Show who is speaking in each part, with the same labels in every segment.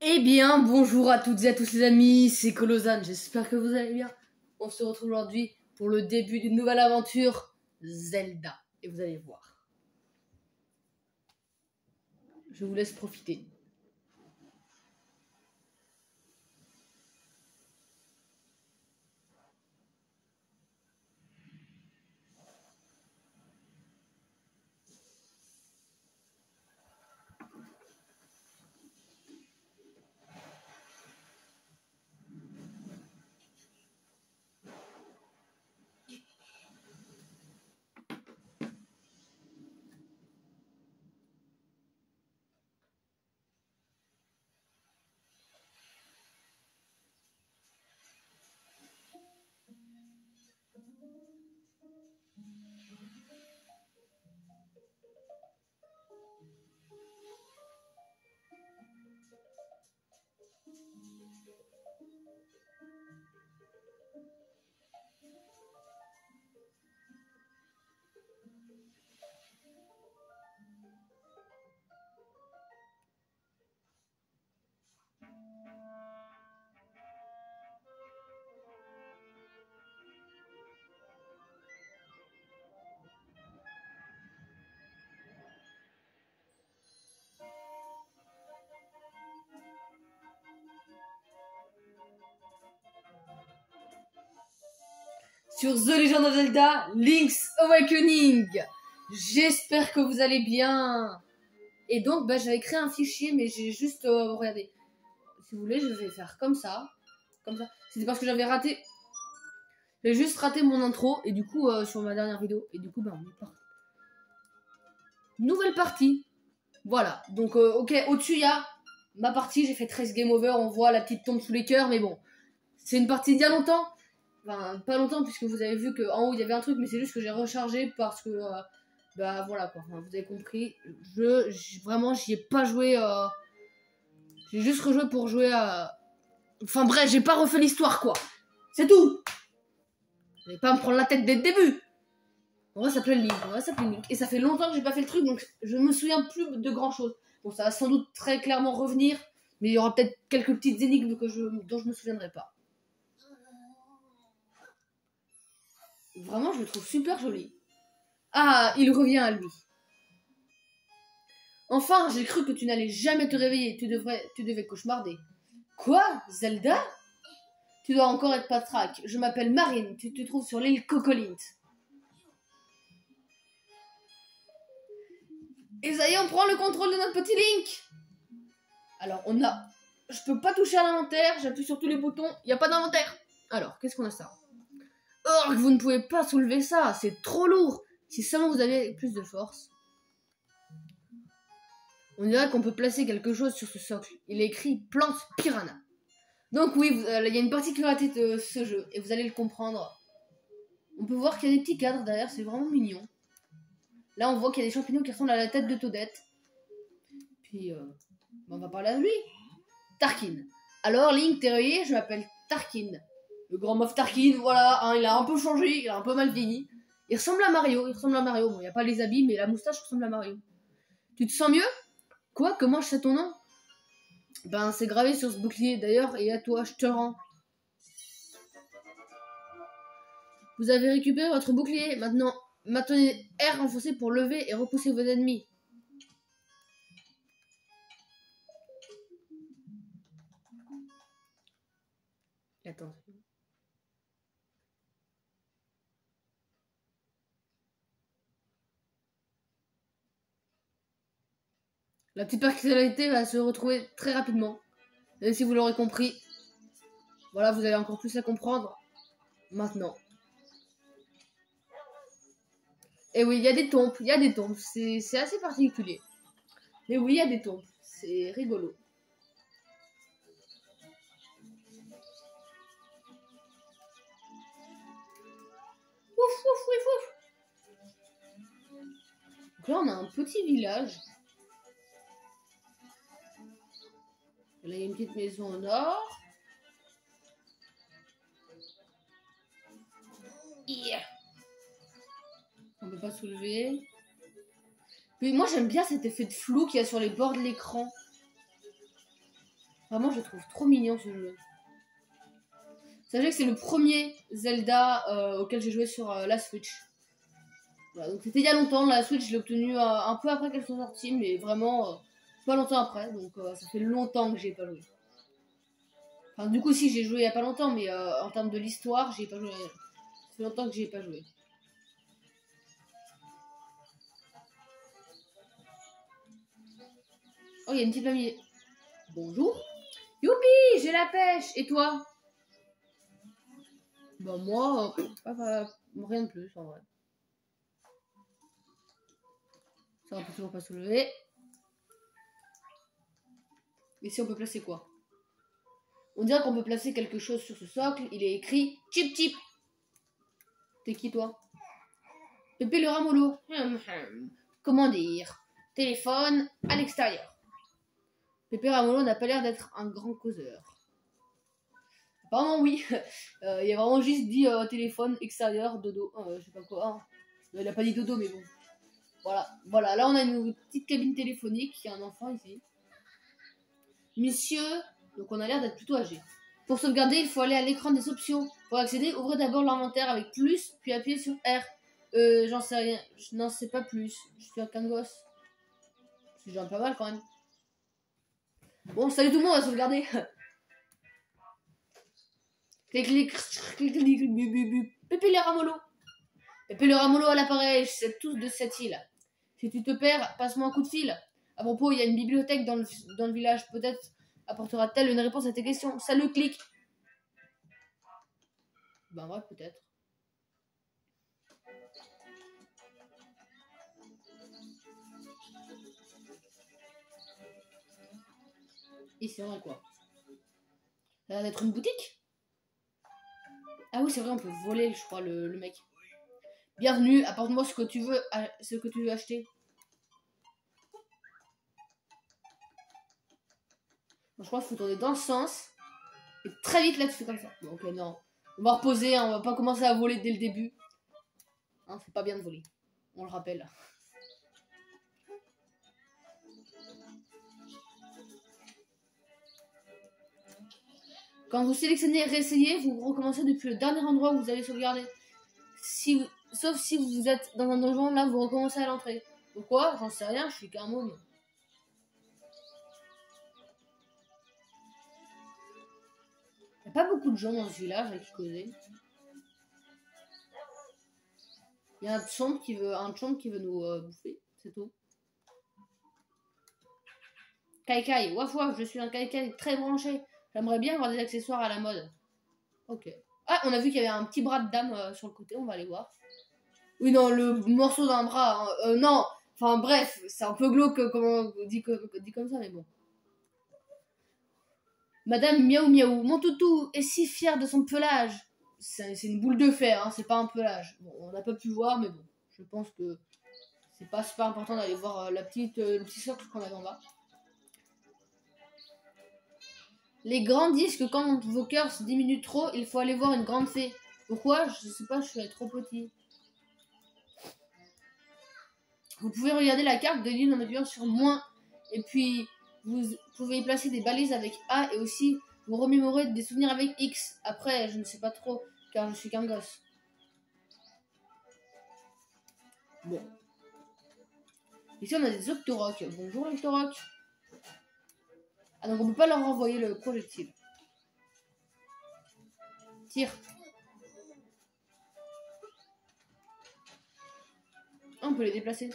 Speaker 1: Eh bien, bonjour à toutes et à tous les amis, c'est Colosane, j'espère que vous allez bien. On se retrouve aujourd'hui pour le début d'une nouvelle aventure, Zelda. Et vous allez voir. Je vous laisse profiter. Sur The Legend of Zelda, Link's Awakening. J'espère que vous allez bien. Et donc, j'avais créé un fichier, mais j'ai juste... regardez, si vous voulez, je vais faire comme ça. Comme ça. C'était parce que j'avais raté... J'ai juste raté mon intro, et du coup, sur ma dernière vidéo. Et du coup, on est parti. Nouvelle partie. Voilà. Donc, ok, au-dessus, il y a ma partie. J'ai fait 13 game over. On voit la petite tombe sous les cœurs, mais bon. C'est une partie d'il y a longtemps. Enfin, pas longtemps, puisque vous avez vu qu'en haut, il y avait un truc, mais c'est juste que j'ai rechargé parce que... voilà, quoi. Enfin, vous avez compris. Vraiment, j'y ai pas joué... J'ai juste rejoué pour jouer à... Enfin, bref, j'ai pas refait l'histoire, quoi. C'est tout. Vous allez pas me prendre la tête dès le début. On va s'appeler Link, Et ça fait longtemps que j'ai pas fait le truc, donc je me souviens plus de grand chose. Bon, ça va sans doute très clairement revenir, mais il y aura peut-être quelques petites énigmes dont je me souviendrai pas. Vraiment, je le trouve super joli. Ah, il revient à lui. Enfin, j'ai cru que tu n'allais jamais te réveiller. Tu devais cauchemarder. Quoi, Zelda? Tu dois encore être patraque. Je m'appelle Marine. Tu te trouves sur l'île Cocolint. Et ça y est, on prend le contrôle de notre petit Link. Alors, on a... Je peux pas toucher à l'inventaire. J'appuie sur tous les boutons. Il n'y a pas d'inventaire. Alors, qu'est-ce qu'on a ça? Oh, vous ne pouvez pas soulever ça. C'est trop lourd. Si seulement vous avez plus de force. On dirait qu'on peut placer quelque chose sur ce socle. Il est écrit plante piranha. Donc oui, il y a une particularité de ce jeu. Et vous allez le comprendre. On peut voir qu'il y a des petits cadres derrière. C'est vraiment mignon. Là, on voit qu'il y a des champignons qui ressemblent à la tête de Toadette. Puis, on va parler à lui. Tarkin. Alors, Link, t'es réveillé? Je m'appelle Tarkin. Le grand Moff Tarkin, voilà. Hein, il a un peu changé, il a un peu mal vieilli. Il ressemble à Mario. Bon, il n'y a pas les habits, mais la moustache ressemble à Mario. Tu te sens mieux? Quoi? Comment je sais ton nom? C'est gravé sur ce bouclier. D'ailleurs, et à toi, je te rends. Vous avez récupéré votre bouclier. Maintenant, maintenez R renforcé pour lever et repousser vos ennemis. Attends. La petite particularité va se retrouver très rapidement. Même si vous l'aurez compris. Voilà, vous avez encore plus à comprendre. Maintenant. Et oui, il y a des tombes. C'est assez particulier. Mais oui, il y a des tombes. C'est rigolo. Ouf, ouf, ouf, ouf. Donc là, on a un petit village. Là, il y a une petite maison en or. Yeah. On peut pas soulever. Mais moi, j'aime bien cet effet de flou qu'il y a sur les bords de l'écran. Vraiment, je le trouve trop mignon ce jeu. Sachez que c'est le premier Zelda auquel j'ai joué sur la Switch. Voilà, donc c'était il y a longtemps, la Switch je l'ai obtenue un peu après qu'elle soit sortie, mais vraiment pas longtemps après, donc ça fait longtemps que j'ai pas joué. Enfin du coup si j'ai joué il y a pas longtemps, mais en termes de l'histoire, j'ai pas joué. Ça fait longtemps que j'ai pas joué. Oh, il y a une petite famille. Bonjour. Youpi, j'ai la pêche. Et toi? Bah moi, rien de plus en vrai. Ça on peut toujours pas soulever. Ici on peut placer quoi? On dirait qu'on peut placer quelque chose sur ce socle. Il est écrit Chip Chip. T'es qui toi? Pépé le ramolo. Comment dire? Téléphone à l'extérieur. Pépé Ramolo n'a pas l'air d'être un grand causeur. Apparemment oui. Il a vraiment juste dit téléphone extérieur, dodo. Je sais pas quoi. Hein. Il a pas dit dodo mais bon. Voilà. Là on a une petite cabine téléphonique. Il y a un enfant ici. Monsieur. Donc on a l'air d'être plutôt âgé. Pour sauvegarder, il faut aller à l'écran des options. Pour accéder, ouvrez d'abord l'inventaire avec plus, puis appuyez sur R. J'en sais rien. Je n'en sais pas plus. Je suis qu'un gosse. C'est déjà pas mal quand même. Bon, salut tout le monde, on va sauvegarder. Pépé le ramolo. Pépé le ramolo à l'appareil, je sais tous de cette île. Si tu te perds, passe-moi un coup de fil. À propos, il y a une bibliothèque dans le village. Peut-être apportera-t-elle une réponse à tes questions. Salut, clic. Ben ouais, peut-être. Ici, on a quoi? Ça va être une boutique? Ah oui, c'est vrai, on peut voler, je crois, le mec. Bienvenue, apporte-moi ce que tu veux acheter. Je crois qu'il faut tourner dans le sens. Et très vite, là, tu fais comme ça. Bon, ok, non. On va reposer, hein, on va pas commencer à voler dès le début. Hein, c'est pas bien de voler. On le rappelle. Quand vous sélectionnez réessayer, vous recommencez depuis le dernier endroit où vous allez sauvegarder. Sauf si vous êtes dans un donjon, là, vous recommencez à l'entrée. Pourquoi? J'en sais rien, je suis qu'un môme. Il n'y a pas beaucoup de gens dans ce village avec qui causer. Il y a un chomp qui veut nous bouffer, c'est tout. Kaikai, waf waf, je suis un Kaikai très branché. J'aimerais bien avoir des accessoires à la mode. Ok. Ah, on a vu qu'il y avait un petit bras de dame sur le côté, on va aller voir. Oui, non, le morceau d'un bras. Hein. Non, enfin bref, c'est un peu glauque comment on dit comme ça, mais bon. Madame Miaou Miaou, mon toutou est si fier de son pelage. C'est une boule de fer, hein, c'est pas un pelage. Bon, on n'a pas pu voir, mais bon, je pense que c'est pas super important d'aller voir le petit socle qu'on a en bas. Les grands disent que quand vos cœurs se diminuent trop, il faut aller voir une grande fée. Pourquoi? Je sais pas, je suis trop petit. Vous pouvez regarder la carte de l'île en appuyant sur moins. Et puis, vous pouvez y placer des balises avec A et aussi vous remémorer des souvenirs avec X. Après, je ne sais pas trop, car je suis qu'un gosse. Bon. Ici, on a des Octoroks. Bonjour, Octorok. Ah, donc on peut pas leur renvoyer le projectile. Tire. Ah, on peut les déplacer.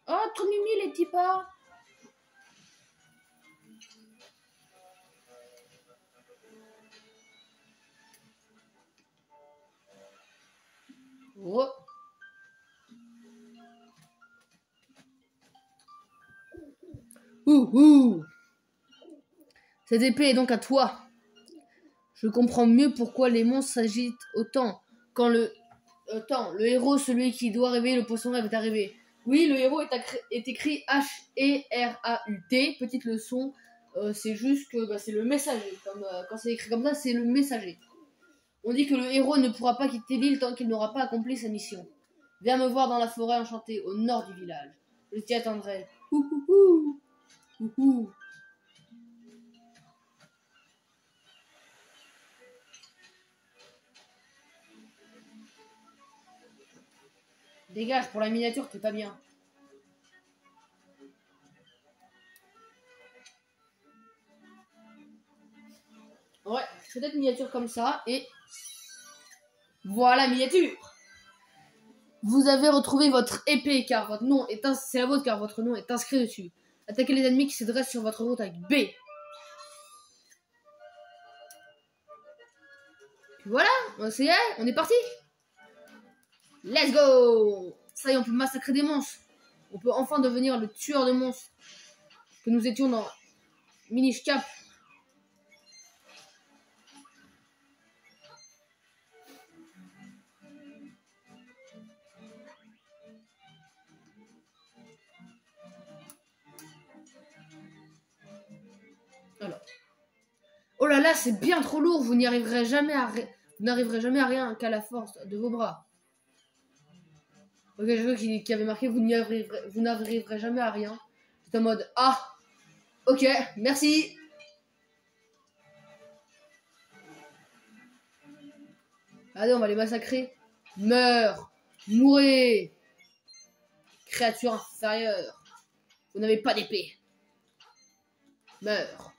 Speaker 1: Oh, trop mimi les petits pas. Oh. Ouh. Cette épée est donc à toi. Je comprends mieux pourquoi les monstres s'agitent autant. Quand le héros, celui qui doit réveiller le poisson rêve, est arrivé. Oui, le héros est écrit H-E-R-A-U-T. Petite leçon, c'est juste que c'est le messager. Quand c'est écrit comme ça, c'est le messager. On dit que le héros ne pourra pas quitter l'île tant qu'il n'aura pas accompli sa mission. Viens me voir dans la forêt enchantée, au nord du village. Je t'y attendrai. Ouhouhou. Ouhou. Dégage, pour la miniature, t'es pas bien. Ouais, peut-être miniature comme ça, et... Voilà, miniature. Vous avez retrouvé votre épée, car votre nom est... C'est la vôtre, car votre nom est inscrit dessus. Attaquez les ennemis qui se dressent sur votre route avec B. Puis voilà, on est parti. Let's go. Ça y est, on peut massacrer des monstres. On peut enfin devenir le tueur de monstres que nous étions dans Minish Cap. Alors. Oh là là, c'est bien trop lourd. Vous n'arriverez jamais à rien qu'à la force de vos bras. Ok, je vois qu'il avait marqué vous n'arriverez jamais à rien. C'est en mode ah, ok, merci. Allez, on va les massacrer. Meurs, mourrez. Créature inférieure. Vous n'avez pas d'épée. Meurs.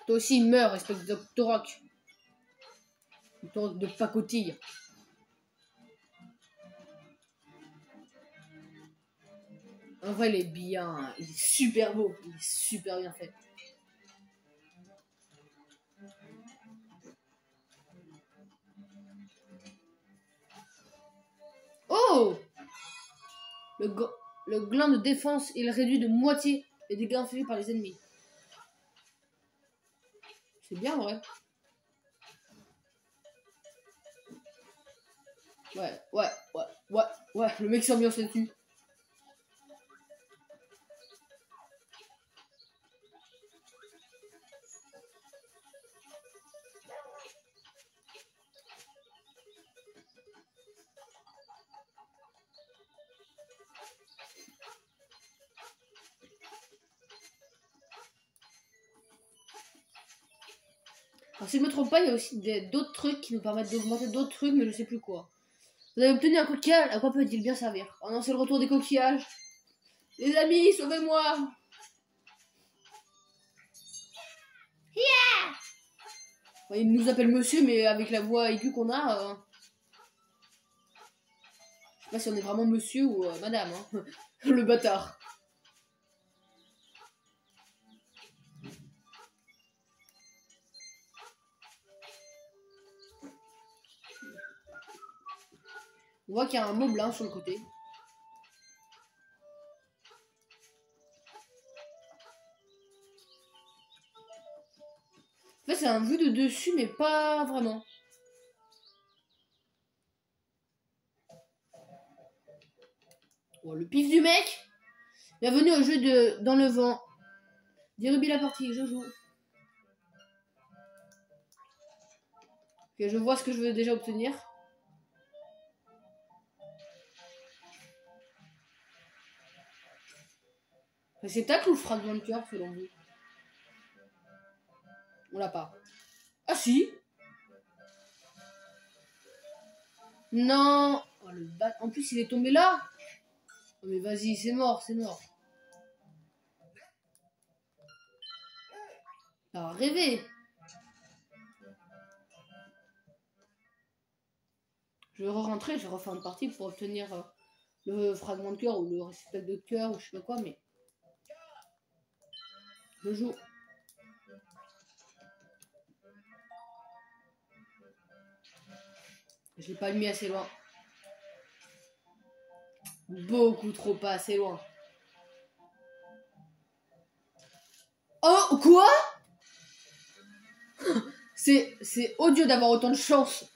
Speaker 1: Toi aussi, meurs, espèce de Doctoroc. Doctoroc de pacotille. En vrai, il est bien. Il est super beau. Il est super bien fait. Oh! Le gland de défense, il réduit de moitié les dégâts infligés par les ennemis. C'est bien, vrai. Ouais. Le mec s'ambiance là-dessus. Alors, si je me trompe pas, il y a aussi d'autres trucs qui nous permettent d'augmenter d'autres trucs, mais je sais plus quoi. Vous avez obtenu un coquillage, à quoi peut-il bien servir? Oh non, c'est le retour des coquillages. Les amis, sauvez-moi! Yeah! Ouais, il nous appelle monsieur, mais avec la voix aiguë qu'on a... Je sais pas si on est vraiment monsieur ou madame, hein. Le bâtard. On voit qu'il y a un moblin sur le côté. En fait, c'est un vue de dessus, mais pas vraiment. Bon, le pif du mec. Bienvenue au jeu de Dans le vent. Dérubis la partie, je joue. Ok, je vois ce que je veux déjà obtenir. Réceptacle ou fragment de cœur selon vous? On l'a pas. Ah si. Non. Oh, le bat. En plus, il est tombé là. Oh, mais vas-y, c'est mort, c'est mort. T'as rêvé. Je vais re-rentrer, je vais refaire une partie pour obtenir le fragment de cœur ou le réceptacle de cœur ou je sais pas quoi, mais je joue. Je l'ai pas mis assez loin. Beaucoup trop pas assez loin. Oh, quoi? C'est odieux d'avoir autant de chance.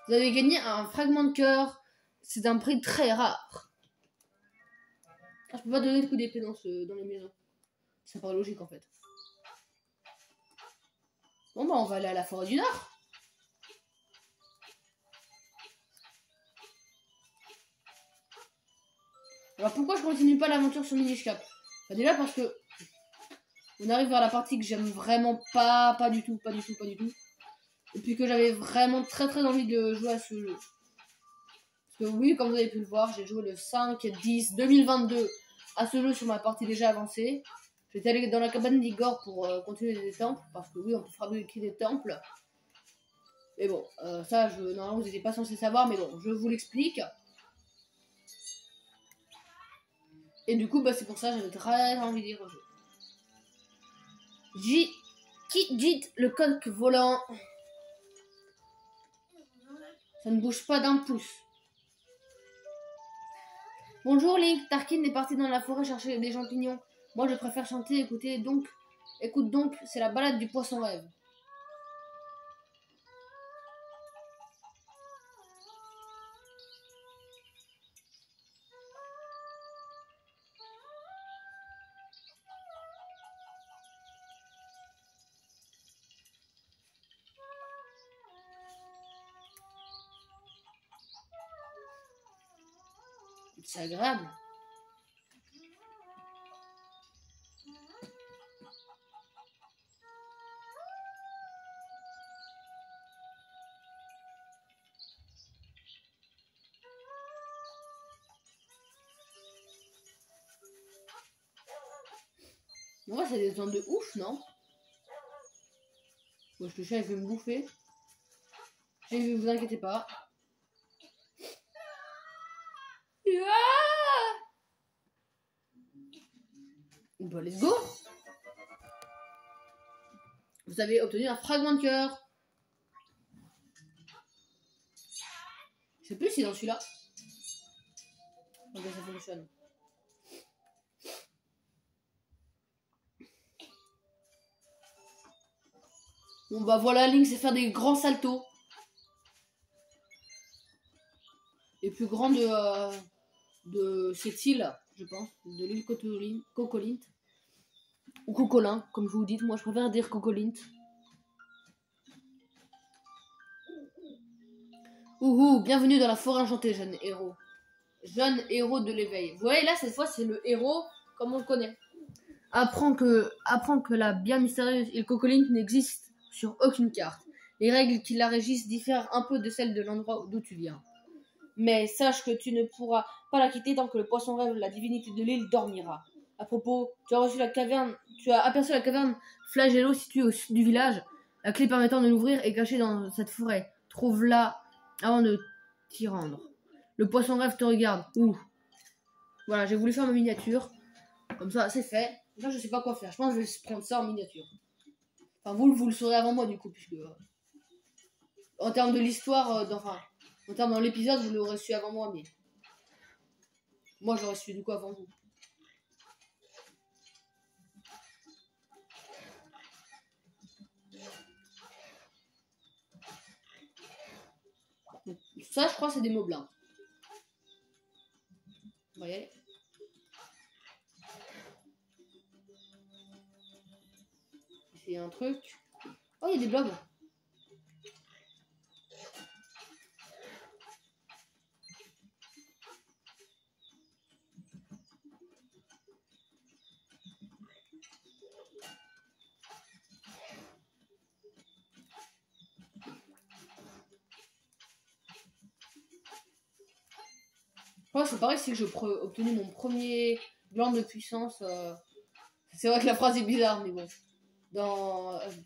Speaker 1: Vous avez gagné un fragment de cœur. C'est un prix très rare. Ah, je peux pas donner de coup d'épée dans les maisons. Ça paraît logique en fait. Bon bah on va aller à la forêt du Nord. Alors pourquoi je continue pas l'aventure sur Minish Cap? Bah, déjà parce que on arrive vers la partie que j'aime vraiment pas du tout. Et puis que j'avais vraiment très envie de jouer à ce jeu. Parce que oui, comme vous avez pu le voir, j'ai joué le 5/10/2022 à ce jeu sur ma partie déjà avancée. J'étais allé dans la cabane d'Igor pour continuer des temples, parce que oui, on peut fabriquer des temples. Mais bon, ça, normalement, vous n'étiez pas censé savoir, mais bon, je vous l'explique. Et du coup, bah, c'est pour ça que j'avais très envie d'y rejouer. Jit, le coq volant. Ça ne bouge pas d'un pouce. Bonjour Link, Tarkin est parti dans la forêt chercher des champignons. Moi je préfère chanter, écoute donc, c'est la balade du poisson rêve. C'est agréable. En vrai, c'est des zones de ouf, non? Moi, je te chien, il veut me bouffer. Et vous inquiétez pas. Bah, let's go! Vous avez obtenu un fragment de cœur. Je sais plus si dans celui-là. Ok, ça fonctionne. Bon bah voilà, Link c'est faire des grands saltos. Les plus grands de cette île, je pense. De l'île Cocolint. Ou Cocolin, comme je vous dis. Moi je préfère dire Cocolint. Ouhou, bienvenue dans la forêt enchantée, jeune héros. Jeune héros de l'éveil. Vous voyez là, cette fois c'est le héros comme on le connaît. Apprends que la bien mystérieuse île Cocolint n'existe sur aucune carte. Les règles qui la régissent diffèrent un peu de celles de l'endroit d'où tu viens. Mais sache que tu ne pourras pas la quitter tant que le poisson rêve, la divinité de l'île, dormira. À propos, tu as aperçu la caverne Flagello située au sud du village. La clé permettant de l'ouvrir est cachée dans cette forêt. Trouve-la avant de t'y rendre. Le poisson rêve te regarde. Ouh. Voilà, j'ai voulu faire ma miniature. Comme ça, c'est fait. Là, je sais pas quoi faire. Je pense que je vais prendre ça en miniature. Enfin, vous le saurez avant moi, du coup, puisque... en termes de l'histoire, en termes dans l'épisode, vous l'aurez su avant moi, mais... moi, j'aurais su, du coup, avant vous. Donc, ça, je crois, c'est des moblins. On va y aller. C'est un truc... oh, il y a des blobs. Ouais, c'est pareil, c'est que j'ai obtenu mon premier gland de puissance. C'est vrai que la phrase est bizarre, mais bon.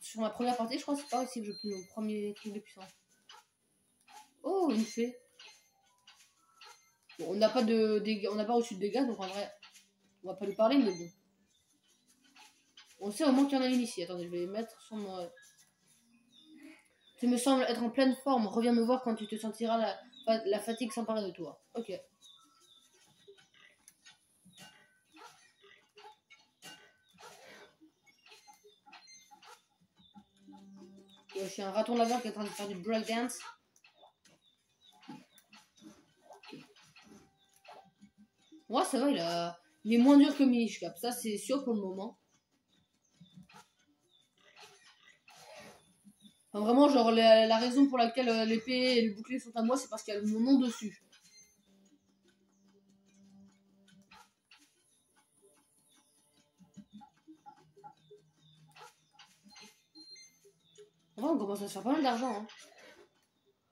Speaker 1: Sur ma première partie, je crois que c'est pareil, c'est que j'ai obtenu mon premier truc de puissance. Oh, une fée. Bon, on n'a pas de dégâts, on n'a pas reçu de dégâts, donc en vrai, on va pas lui parler, mais bon. On sait au moins qu'il y en a une ici. Attendez, je vais mettre son... tu me sembles être en pleine forme. Reviens me voir quand tu te sentiras la fatigue s'emparer de toi. Ok. Je suis un raton laveur qui est en train de faire du breakdance. Ouais, ça va, Il est moins dur que Minish Cap, ça c'est sûr pour le moment. Enfin, vraiment, genre, la raison pour laquelle l'épée et le bouclier sont à moi, c'est parce qu'il y a mon nom dessus. En vrai, on commence à se faire pas mal d'argent. Hein.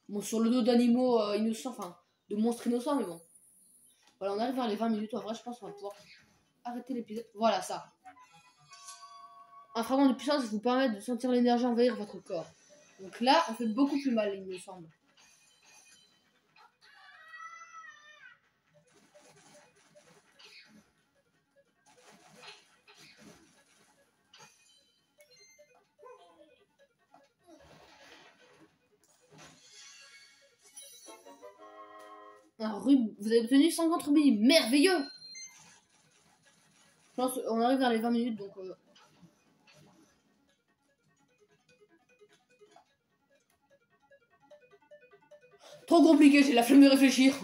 Speaker 1: Bon, sur le dos d'animaux innocents, enfin, de monstres innocents, mais bon. Voilà, on arrive vers les 20 minutes. En vrai, je pense qu'on va pouvoir arrêter l'épisode. Voilà, ça. Un fragment de puissance vous permet de sentir l'énergie envahir votre corps. Donc là, on fait beaucoup plus mal, il me semble. Un rubis. Vous avez obtenu 50 rubis. Merveilleux! Je pense qu'on arrive vers les 20 minutes, donc... Trop compliqué, j'ai la flemme de réfléchir.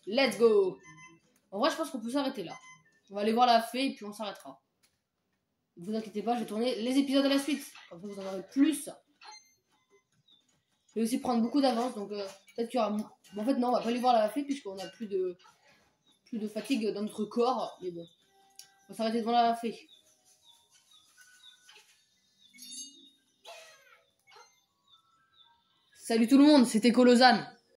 Speaker 1: Let's go! En vrai, je pense qu'on peut s'arrêter là. On va aller voir la fée et puis on s'arrêtera. Ne vous inquiétez pas, je vais tourner les épisodes à la suite. Comme ça, vous en aurez plus. Je vais aussi prendre beaucoup d'avance, donc peut-être qu'il y aura... Bon, en fait, non, on va pas aller voir la fée puisqu'on a plus de fatigue dans notre corps. Mais bon, on va s'arrêter devant la fée. Salut tout le monde, c'était Colosane.